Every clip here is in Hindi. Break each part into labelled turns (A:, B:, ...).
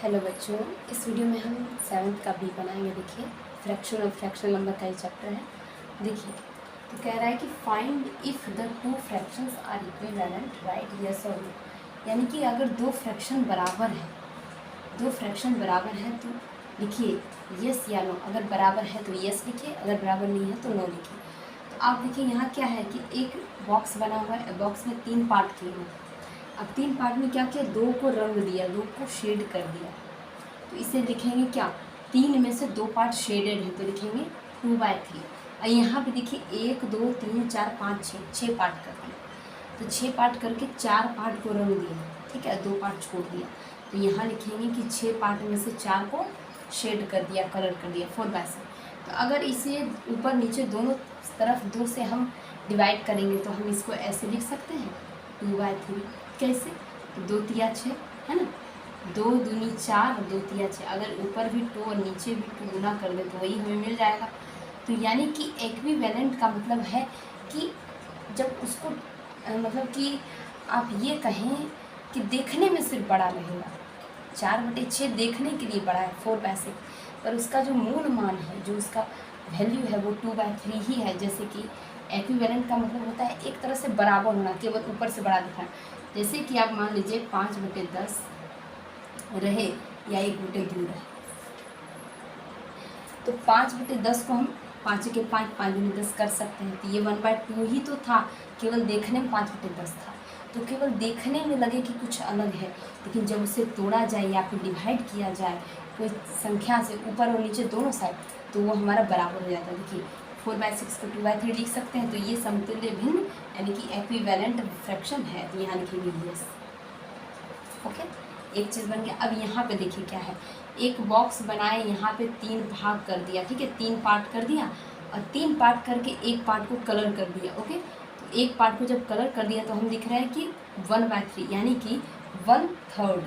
A: हेलो बच्चों, इस वीडियो में हम 7th का बी बनाएंगे। देखिए, फ्रैक्शन और फ्रैक्शन नंबर का ही चैप्टर है। देखिए, तो कह रहा है कि find if the two fractions are equivalent, right, yes और नो। यानी कि अगर दो फ्रैक्शन बराबर है तो लिखिए यस या नो। अगर बराबर है तो यस लिखिए, अगर बराबर नहीं है तो नो लिखिए। तो आप देखिए यहाँ क्या है कि एक बॉक्स बना हुआ है, बॉक्स में 3 पार्ट किए हैं। अब 3 पार्ट में क्या किया, 2 को रंग दिया, 2 को शेड कर दिया। तो इसे लिखेंगे क्या, 3 में से 2 पार्ट शेडेड है तो लिखेंगे 2/3। और यहाँ पे देखिए 1 2 3 4 5 6 पार्ट कर दिए। तो 6 पार्ट करके 4 पार्ट को रंग दिया, ठीक है, 2 पार्ट छोड़ दिया। तो यहाँ लिखेंगे कि 6 पार्ट में से 4 को शेड कर दिया, कलर कर दिया, 4/7। तो अगर इसे ऊपर नीचे दोनों तरफ 2 से हम डिवाइड करेंगे तो हम इसको ऐसे लिख सकते हैं 2/3। कैसे, 2 तिया 6 है ना, 2 दूनी 4 2 तिया 6। अगर ऊपर भी 2 और नीचे भी 2 गुना कर दे तो वही हमें मिल जाएगा। तो यानी कि एक्विवेलेंट का मतलब है कि जब उसको मतलब कि आप ये कहें कि देखने में सिर्फ बड़ा रहेगा, 4/6 देखने के लिए बड़ा है 4/6, पर उसका जो मूल मान है, जो उसका वैल्यू है वो 2/3 ही है। जैसे कि एक्विवेलेंट का मतलब होता है एक तरह से बराबर होना, केवल ऊपर से बड़ा दिखाना। जैसे कि आप मान लीजिए 5/10 रहे या 1/2 रहे, तो 5/10 को हम 5 के 5 5×10 कर सकते हैं। तो ये 1/2 ही तो था, केवल देखने में 5/10 था। तो केवल देखने में लगे कि कुछ अलग है, लेकिन जब उसे तोड़ा जाए या फिर डिवाइड किया जाए कोई संख्या से ऊपर और नीचे दोनों साइड, तो वो हमारा बराबर हो जाता है। देखिए 4/6 को 2/3 लिख सकते हैं। तो ये समतुल्य भिन्न यानी कि एक्विवेलेंट फ्रैक्शन है। तो यहाँ लिखेंगे यस। ओके, एक चीज़ बन गया। अब यहाँ पे देखिए क्या है, एक बॉक्स बनाए, यहाँ पे 3 भाग कर दिया, ठीक है, 3 पार्ट कर दिया और 3 पार्ट करके एक पार्ट को कलर कर दिया। ओके, तो एक पार्ट को जब कलर कर दिया तो हम लिख रहे हैं कि 1/3 यानी कि 1/3,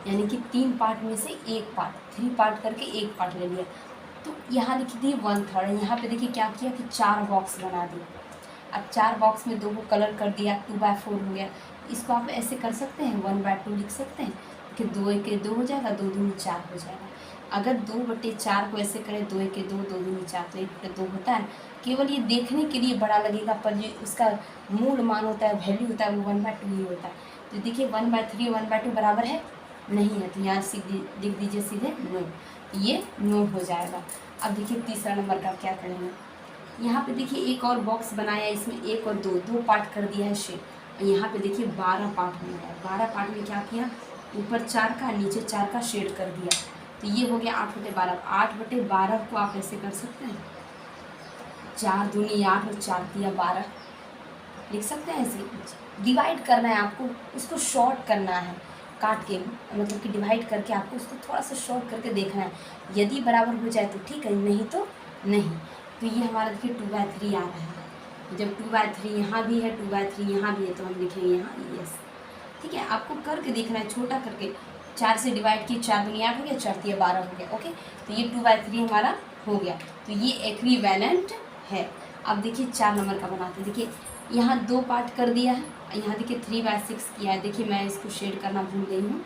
A: यानी कि 3 पार्ट में से एक पार्ट, 3 पार्ट करके एक पार्ट ले लिया। तो यहाँ लिख दिए 1/3। यहाँ पे देखिए क्या किया कि 4 बॉक्स बना दिए। अब 4 बॉक्स में 2 को कलर कर दिया, 2/4 हो गया। इसको आप ऐसे कर सकते हैं, 1/2 लिख सकते हैं कि 2 1 2 हो जाएगा, 2 दूनी 4 हो जाएगा। अगर 2/4 को ऐसे करें, 2 1 2 2 दूनी 4, तो 1/2 होता है। केवल ये देखने के लिए बड़ा लगेगा, पर जो उसका मूल मान होता है, वैल्यू होता है, वो 1/2 ही होता है। तो देखिए 1/3 1/2 बराबर है नहीं है, तो यहाँ सीधे लिख दीजिए सीधे नो, ये नो हो जाएगा। अब देखिए तीसरा नंबर का क्या करेंगे। यहाँ पे देखिए एक और बॉक्स बनाया, इसमें 1 और 2 पार्ट कर दिया है शेड। और यहाँ पे देखिए 12 पार्ट बन गया है। 12 पार्ट में क्या किया, ऊपर 4 का नीचे 4 का शेड कर दिया। तो ये हो गया 8/12। 8/12 को आप ऐसे कर सकते हैं, 4 दूनी 8 और 4 तिया 12 लिख सकते हैं। ऐसे डिवाइड करना है आपको, उसको शॉर्ट करना है, काट के, मतलब कि डिवाइड करके आपको उसको थोड़ा सा शॉर्ट करके देखना है। यदि बराबर हो जाए तो ठीक है, नहीं तो नहीं। तो ये हमारा देखिए 2/3 आ रहा है। जब 2/3 यहाँ भी है, 2/3 यहाँ भी है, तो हम लिखेंगे यहाँ यस। ठीक है, आपको करके देखना है, छोटा करके। 4 से डिवाइड किए, 4 दूनी 8 हो गया, 4 तिया 12 हो गया। ओके, तो ये 2/3 हमारा हो गया। तो ये एक्विवेलेंट है। अब देखिए 4 नंबर का बनाते हैं। देखिए यहाँ 2 पार्ट कर दिया है, यहाँ देखिए 3/6 किया है। देखिए मैं इसको शेड करना भूल गई हूँ,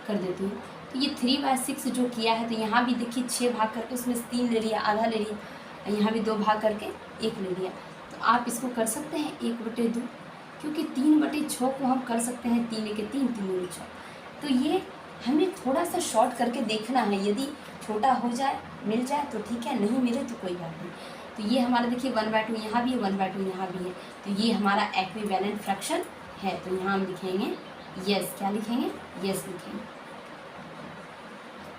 A: कर देती हूँ। तो ये 3/6 जो किया है, तो यहाँ भी देखिए 6 भाग करके उसमें से 3 ले लिया, आधा ले लिया। यहाँ भी 2 भाग करके 1 ले लिया। तो आप इसको कर सकते हैं 1/2, क्योंकि 3/6 को हम कर सकते हैं 3 1 3 3 दूनी 6। तो ये हमें थोड़ा सा शॉर्ट करके देखना है, यदि छोटा हो जाए मिल जाए तो ठीक है, नहीं मिले तो कोई बात नहीं। तो ये हमारा देखिए 1/2 यहाँ भी है, 1/2 यहाँ भी है। तो ये हमारा एक्विवेलेंट फ्रैक्शन है। तो यहाँ हम लिखेंगे यस। क्या लिखेंगे, यस लिखेंगे।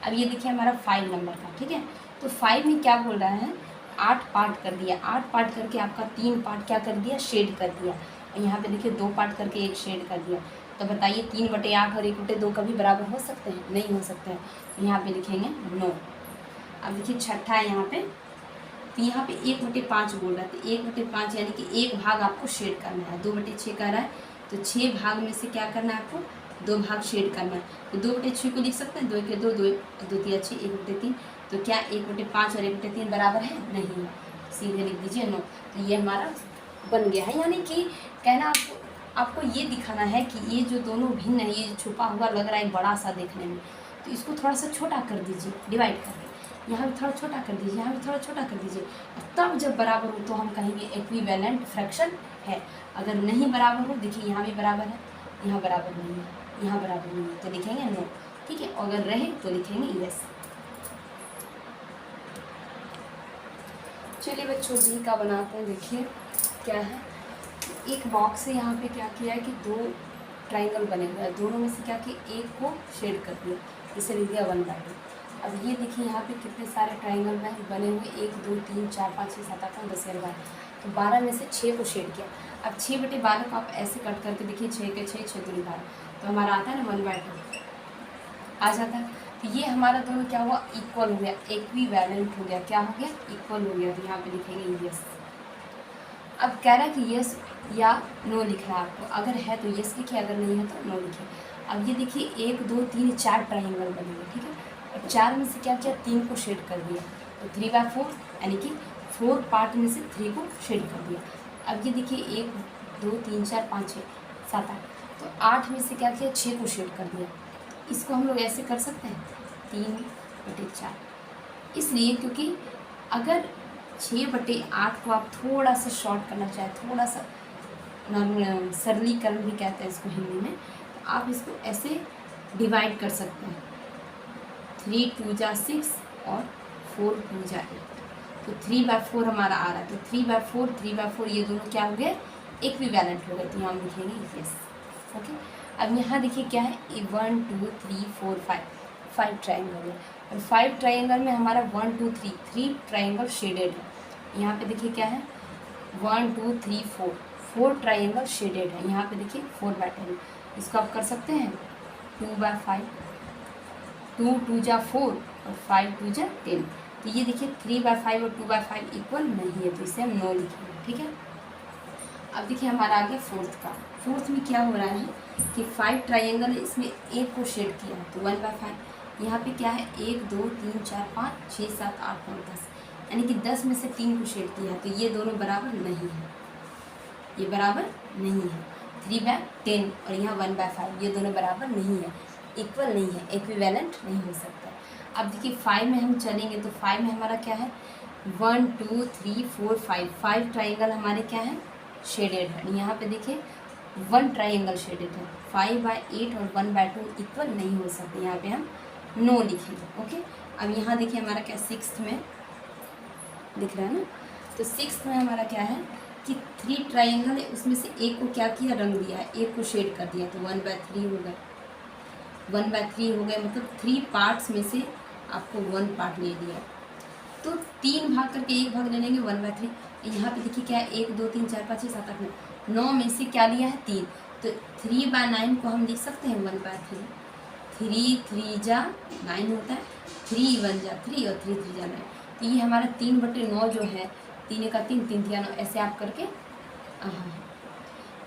A: अब ये देखिए हमारा 5 नंबर का, ठीक है। तो 5 में क्या बोल रहा है, 8 पार्ट कर दिया। 8 पार्ट करके आपका 3 पार्ट क्या कर दिया, शेड कर दिया। और यहाँ पे देखिए 2 पार्ट करके 1 शेड कर दिया। तो बताइए 3/8 और 1/2 कभी बराबर हो सकते हैं, नहीं हो सकते हैं। तो यहाँ पे लिखेंगे नो। अब देखिए छठा है यहाँ पे, तो यहाँ पे 1/5 बोल रहा है। तो 1/5 यानी कि एक भाग आपको शेड करना है। 2/6 कर रहा है, तो 6 भाग में से क्या करना है आपको, 2 भाग शेड करना है। तो 2/6 को लिख सकते हैं, 2 1 2 2 तिया 6 1/3। तो क्या 1/5 और 1/3 बराबर है, नहीं है, सीधे लिख दीजिए नो। तो ये हमारा बन गया है। यानी कि कहना आपको ये दिखाना है कि ये जो दोनों भिन्न है, ये छुपा हुआ लग रहा है बड़ा सा देखने में, तो इसको थोड़ा सा छोटा कर दीजिए डिवाइड करके, यहाँ भी थोड़ा छोटा कर दीजिए, यहाँ भी थोड़ा छोटा कर दीजिए, तब जब बराबर हो तो हम कहेंगे इक्विवेलेंट फ्रैक्शन है। अगर नहीं बराबर हो, देखिए यहाँ भी बराबर है, यहाँ बराबर नहीं है, यहाँ बराबर नहीं है, तो लिखेंगे नो, ठीक है। अगर रहे तो लिखेंगे यस। चलिए बच्चों बी का बनाते हैं। देखिए क्या है, एक बॉक्स है, यहाँ पे क्या किया है कि दो ट्राइंगल बने हुए हैं, दोनों में से क्या किया, एक को शेड कर दिया, इसे लिख दिया 1/2। अब ये देखिए यहाँ पे कितने सारे ट्राइंगल बने हुए, 1 2 3 4 5 6 7 8 9 10 11 12, तो 12 में से 6 को शेड किया। अब 6/12 को आप ऐसे कट करके देखिए, 6 के 6 6 दूनी 12, तो हमारा आता है ना 1/2 आ जाता है। तो ये हमारा दोनों क्या हुआ, इक्वल हो गया, इक्विवेलेंट हो गया, क्या हो गया, इक्वल हो गया। तो यहाँ पे लिखेंगे यस। अब कह रहा है कि यस या नो लिखना है आपको, अगर है तो यस लिखिए, अगर नहीं है तो नो लिखिए। अब ये देखिए 1 2 3 4 ट्राइंगल बनेंगे, ठीक है, और 4 में से क्या किया, 3 को शेड कर दिया, तो 3/4 यानी कि 4 पार्ट में से 3 को शेड कर दिया। अब ये देखिए 1 2 3 4 5 6 7 8, तो 8 में से क्या किया, 6 को शेड कर दिया। इसको हम लोग ऐसे कर सकते हैं 3/4, इसलिए क्योंकि अगर 6/8 को आप थोड़ा सा शॉर्ट करना चाहें, थोड़ा सा सरलीकरण भी कहते हैं इसको हिंदी में, तो आप इसको ऐसे डिवाइड कर सकते हैं, 3 2 जा 6 और 4 2 जा 8, तो 3/4 हमारा आ रहा है। तो 3/4 ये दोनों क्या हो गए, इक्विवेलेंट हो गए, तो यहाँ हम लिखेंगे यस। ओके, अब यहाँ देखिए क्या है, 1 2 3 4 5 ट्राइंगल है, और 5 ट्राइंगल में हमारा 1 2 3 ट्राइंगल शेडेड है। यहाँ पे देखिए क्या है, 1 2 3 4 ट्राइंगल शेडेड है। यहाँ पे देखिए 4/10, इसको आप कर सकते हैं 2/5, 2 2 जा 4 और 5 2 जा 10, तो ये देखिए 3/5 और 2/5 इक्वल नहीं है, तो इसे हम नो लिखेंगे, ठीक है। अब देखिए हमारा आ गया फोर्थ का। फोर्थ में क्या हो रहा है कि 5 ट्राइंगल है, इसमें एक को शेड किया है, तो 1/5। यहाँ पे क्या है, 1 2 3 4 5 6 7 8 9 10, यानी कि 10 में से 3 को शेड किया है, तो ये दोनों बराबर नहीं है, ये बराबर नहीं है। 3/10 और यहाँ 1/5, ये दोनों बराबर नहीं है, इक्वल नहीं है, इक्विवेलेंट नहीं हो सकता। अब देखिए 5 में हम चलेंगे, तो 5 में हमारा क्या है, 1 2 3 4 5 ट्राइंगल हमारे क्या है, शेडेड है। यहाँ पे देखिए 1 ट्राइंगल शेडेड है, 5/8 और 1/2 इक्वल नहीं हो सकते, यहाँ पे हम नो लिखेंगे। ओके, अब यहाँ देखिए हमारा क्या, 6th में दिख रहा है ना, तो 6th में हमारा क्या है कि 3 ट्राइंगल है, उसमें से एक को क्या किया, रंग दिया है, एक को शेड कर दिया, तो 1/3 हो गए, 1/3 हो गए, मतलब 3 पार्ट्स में से आपको 1 पार्ट ले लिया, तो 3 भाग करके 1 भाग ले लेंगे 1/3। यहाँ पे देखिए क्या है, 1 2 3 4 5 6 7 8 9 में से क्या लिया है, 3, तो 3/9 को हम लिख सकते हैं 1/3, 3 3 जा 9 होता है, 3 1 जा 3 और 3 3 जा 9, तो ये हमारा 3/9 जो है, 3 का 3 3 3 9, ऐसे आप करके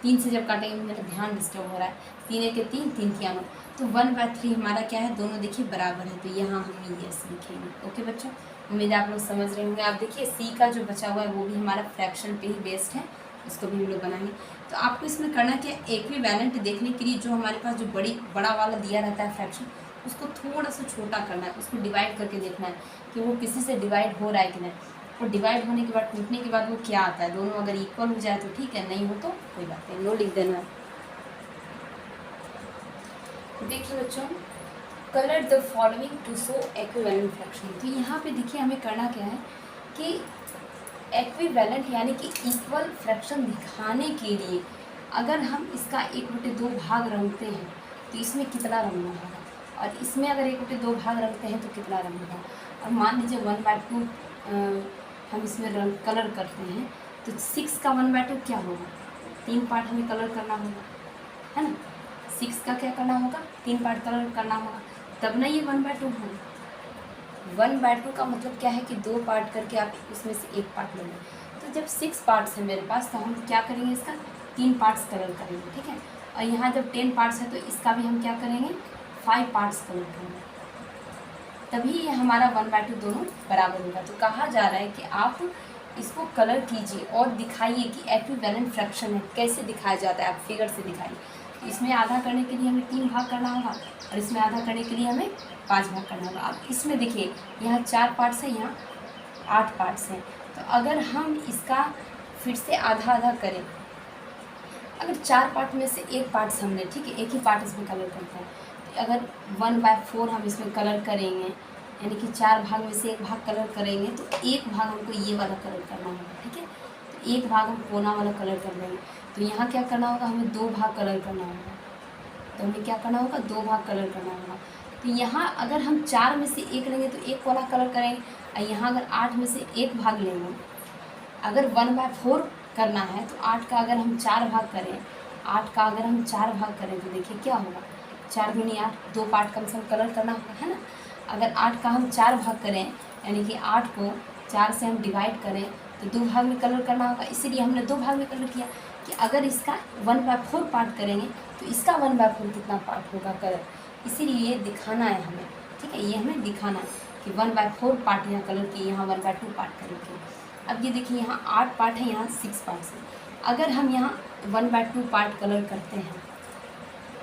A: 3 से जब काटेंगे, मेरा ध्यान डिस्टर्ब हो रहा है, 3 के 3 3 3 9, तो 1/3 हमारा क्या है, दोनों देखिए बराबर है, तो यहाँ हम यस लिखेंगे। ओके बच्चों, उम्मीद है आप लोग समझ रहे होंगे। आप देखिए सी का जो बचा हुआ है वो भी हमारा फ्रैक्शन पे ही बेस्ड है, उसको भी हम लोग बनाएंगे। तो आपको इसमें करना क्या है, इक्विवेलेंट देखने के लिए जो हमारे पास जो बड़ा वाला दिया रहता है फ्रैक्शन, उसको थोड़ा सा छोटा करना है, उसको डिवाइड करके देखना है कि वो किसी से डिवाइड हो रहा है कि नहीं, और डिवाइड होने के बाद, टूटने के बाद वो क्या आता है, दोनों अगर इक्वल हो जाए तो ठीक है, नहीं हो तो कोई बात नहीं, नो लिख देना है। देखिए बच्चों, colour the following to show equivalent fraction. तो यहाँ पे देखिए हमें करना क्या है कि इक्विवेलेंट यानी कि इक्वल फ्रैक्शन दिखाने के लिए अगर हम इसका 1/2 भाग रंगते हैं तो इसमें कितना रंगना होगा, और इसमें अगर 1/2 भाग रंगते हैं तो कितना रंग होगा। और मान लीजिए 1/2 हम इसमें रंग कलर करते हैं, तो 6 का 1/2 क्या होगा, 3 पार्ट हमें कलर करना होगा, है ना। 6 का क्या करना होगा, 3 पार्ट कलर करना होगा, तब ना ये 1/2 होगा। 1/2 का मतलब क्या है कि 2 पार्ट करके आप उसमें से 1 पार्ट लेंगे। तो जब 6 पार्ट्स है मेरे पास, तो हम क्या करेंगे, इसका 3 पार्ट्स कलर करेंगे, ठीक है। और यहाँ जब 10 पार्ट्स है तो इसका भी हम क्या करेंगे, 5 पार्ट्स कलर करेंगे, तभी ये हमारा 1/2 दोनों बराबर होगा। तो कहा जा रहा है कि आप इसको कलर कीजिए और दिखाइए कि इक्विवेलेंट फ्रैक्शन है, कैसे दिखाया जाता है, आप फिगर से दिखाइए। तो इसमें आधा करने के लिए हमें 3 भाग करना होगा और इसमें आधा करने के लिए हमें 5 भाग करना होगा। अब इसमें देखिए यहाँ 4 पार्ट्स हैं, यहाँ 8 पार्ट्स हैं। तो अगर हम इसका फिर से आधा आधा करें, अगर 4 पार्ट में से एक पार्ट्स हमने, ठीक है, एक ही पार्ट इसमें कलर करता है, तो अगर 1/4 हम इसमें कलर करेंगे, यानी कि 4 भाग में से एक भाग कलर करेंगे, तो एक भाग हमको ये वाला कलर करना होगा, ठीक है। तो एक भाग हम कोना वाला कलर कर देंगे। तो यहाँ क्या करना होगा, हमें 2 भाग कलर करना होगा। तो हमें क्या करना होगा, 2 भाग कलर करना होगा। तो यहाँ अगर हम 4 में से एक लेंगे तो एक कोना कलर करेंगे, और यहाँ अगर 8 में से एक भाग लेंगे, अगर 1/4 करना है तो 8 का अगर हम 4 भाग करें, 8 का अगर हम 4 भाग करें तो देखिए क्या होगा, 4 दूनी 8, 2 पार्ट कम से कम कलर करना होगा, है ना। अगर 8 का हम 4 भाग करें, यानी कि 8 को 4 से हम डिवाइड करें तो 2 भाग में कलर करना होगा। इसीलिए हमने 2 भाग में कलर किया कि अगर इसका 1/4 पार्ट करेंगे तो इसका 1/4 कितना पार्ट होगा कलर, इसीलिए ये दिखाना है हमें, ठीक है, ये हमें दिखाना है कि 1/4 पार्ट यहाँ कलर किए, यहाँ 1/2 पार्ट कलर किए। अब ये देखिए यहाँ 8 पार्ट है, यहाँ 6 पार्ट्स है। अगर हम यहाँ 1/2 पार्ट कलर करते हैं,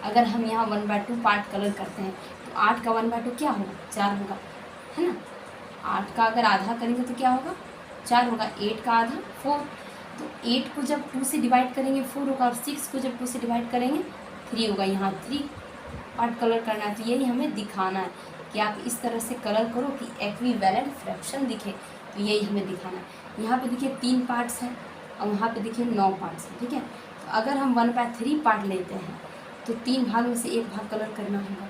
A: अगर हम यहाँ 1/2 पार्ट कलर करते हैं तो 8 का 1/2 क्या होगा, 4 होगा, है ना। 8 का अगर आधा करेंगे तो क्या होगा, 4 होगा। 8 का आधा 4, तो 8 को जब 2 से डिवाइड करेंगे 4 होगा, और 6 को जब 2 से डिवाइड करेंगे 3 होगा। यहाँ 3 पार्ट कलर करना है। तो यही हमें दिखाना है कि आप इस तरह से कलर करो कि एक्विवेलेंट फ्रैक्शन दिखे, तो यही हमें दिखाना है। यहाँ पे देखिए 3 पार्ट्स हैं और वहाँ पे देखिए 9 पार्ट्स हैं, ठीक है। तो अगर हम 1/3 पार्ट लेते हैं तो 3 भाग में से एक भाग कलर करना होगा,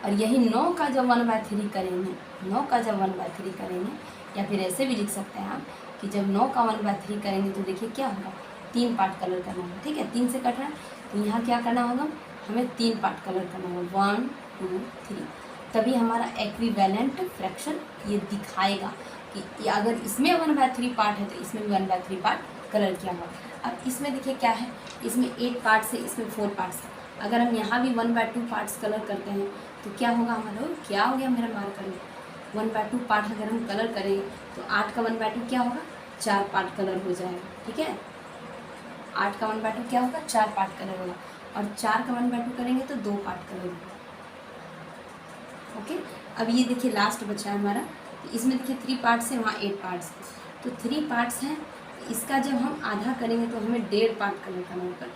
A: और यही 9 का जब 1/3 करेंगे, 9 का जब 1/3 करेंगे, या फिर ऐसे भी लिख सकते हैं आप कि जब 9 का 1/3 करेंगे तो देखिए क्या होगा, 3 पार्ट कलर करना होगा, ठीक है। 3 से कट रहा है तो यहाँ क्या करना होगा, हमें 3 पार्ट कलर करना होगा, 1 2 3, तभी हमारा एक्विवेलेंट फ्रैक्शन ये दिखाएगा कि अगर इसमें 1/3 पार्ट है तो इसमें भी 1/3 पार्ट कलर किया हुआ। अब इसमें देखिए क्या है, इसमें 8 पार्ट्स है, इसमें 4 पार्ट्स है। अगर हम यहाँ भी 1/2 पार्ट्स कलर करते हैं तो क्या होगा हमारा, क्या हो गया मेरा मार्कर में, 1/2 पार्ट अगर हम कलर करें तो 8 का 1/2 क्या होगा, 4 पार्ट कलर हो जाएगा, ठीक है। 8 का 1/2 क्या होगा, 4 पार्ट कलर होगा, और 4 का 1/2 करेंगे तो 2 पार्ट कलर होगा, ओके। अब ये देखिए लास्ट बचा है हमारा, तो इसमें देखिए 3 पार्ट्स हैं, वहाँ 8 पार्ट्स हैं, तो 3 पार्ट्स हैं। इसका जब हम आधा करेंगे तो हमें 1.5 पार्ट कलर करना होगा,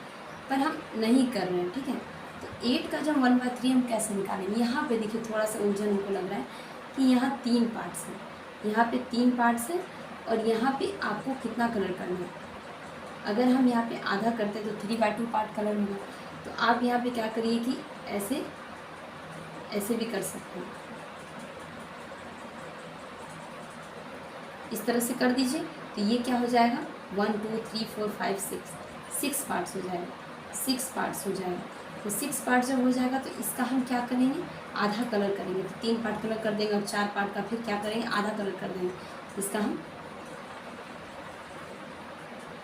A: पर हम नहीं कर रहे हैं, ठीक है। तो 8 का जब 1/3 हम कैसे निकालेंगे, यहाँ पे देखिए थोड़ा सा उलझन हमको लग रहा है कि यहाँ 3 पार्ट्स हैं, यहाँ पे 3 पार्ट्स हैं, और यहाँ पे आपको कितना कलर करना है। अगर हम यहाँ पे आधा करते हैं तो 3/2 पार्ट कलर होगा। तो आप यहाँ पे क्या करिए कि ऐसे ऐसे भी कर सकते हैं, इस तरह से कर दीजिए, तो ये क्या हो जाएगा, 1 2 3 4 5 6 पार्ट्स हो जाएगा, 6 पार्ट्स हो जाएगा। तो 6 पार्ट जब हो जाएगा तो इसका हम क्या करेंगे, आधा कलर करेंगे। तो 3 पार्ट कलर कर देंगे और 4 पार्ट का फिर क्या करेंगे, आधा कलर कर देंगे। इसका हम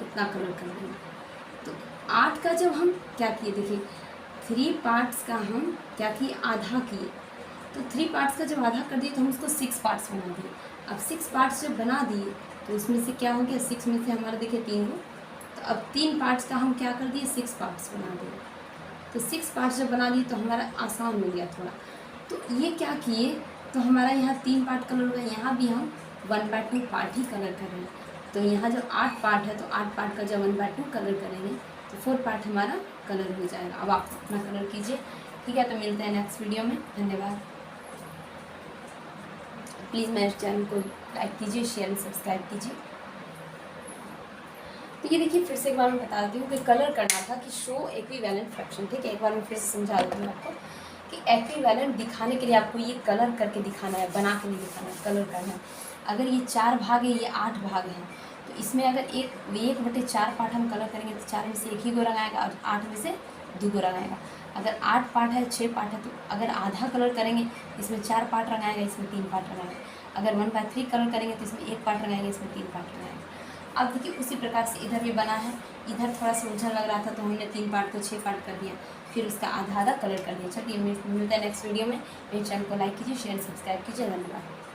A: इतना कलर कर देंगे। तो 8 का जब हम क्या किए, देखिए 3 पार्ट्स का हम क्या किए, आधा किए। तो 3 पार्ट्स का जब आधा कर दिए तो हम उसको 6 पार्ट्स बना दिए। अब 6 पार्ट्स जब बना दिए तो उसमें से क्या हो गया, 6 में से हमारा देखिए 3 हो, तो अब 3 पार्ट्स का हम क्या कर दिए, 6 पार्ट्स बना दिए। तो 6 पार्ट्स जब बना दिए तो हमारा आसान हो गया थोड़ा। तो ये क्या किए, तो हमारा यहाँ 3 पार्ट कलर हुआ, यहाँ भी हम 1/2 पार्ट ही कलर कर रहे हैं। तो यहाँ जब 8 पार्ट है तो 8 पार्ट का जब 1/2 कलर करेंगे तो 4 पार्ट हमारा कलर हो जाएगा। अब आप अपना कलर कीजिए, ठीक है। तो मिलते हैं नेक्स्ट वीडियो में, धन्यवाद। प्लीज़ मेरे चैनल को लाइक कीजिए, शेयर एंड सब्सक्राइब कीजिए। तो ये देखिए फिर से एक बार मैं बता देती हूँ कि कलर करना था कि शो एक्विवेलेंट फ्रैक्शन, ठीक है। एक बार मैं फिर से समझा देती हूँ आपको कि एक्विवेलेंट दिखाने के लिए आपको ये कलर करके दिखाना है, बना के नहीं दिखाना है, कलर करना है। अगर ये 4 भाग है, ये 8 भाग हैं, तो इसमें अगर 1/4 पार्ट हम कलर करेंगे तो 4 में से 1 ही गो रंग आएगा और 8 में से 2 गो रंग आएगा। अगर 8 पार्ट है, 6 पार्ट है, तो अगर आधा कलर करेंगे इसमें 4 पार्ट रंग आएगा, इसमें 3 पार्ट रंग आएगा। अगर 1/3 कलर करेंगे तो इसमें 1 पार्ट रंग आएगा, इसमें 3 पार्ट रंग आएगा। अब देखिए उसी प्रकार से इधर भी बना है, इधर थोड़ा सा उलझन लग रहा था तो हमने 3 पार्ट को 6 पार्ट कर दिया, फिर उसका आधा आधा कलर कर दिया। चलिए मिलते हैं नेक्स्ट वीडियो में। मेरे चैनल को लाइक कीजिए, शेयर सब्सक्राइब कीजिए, धन्यवाद।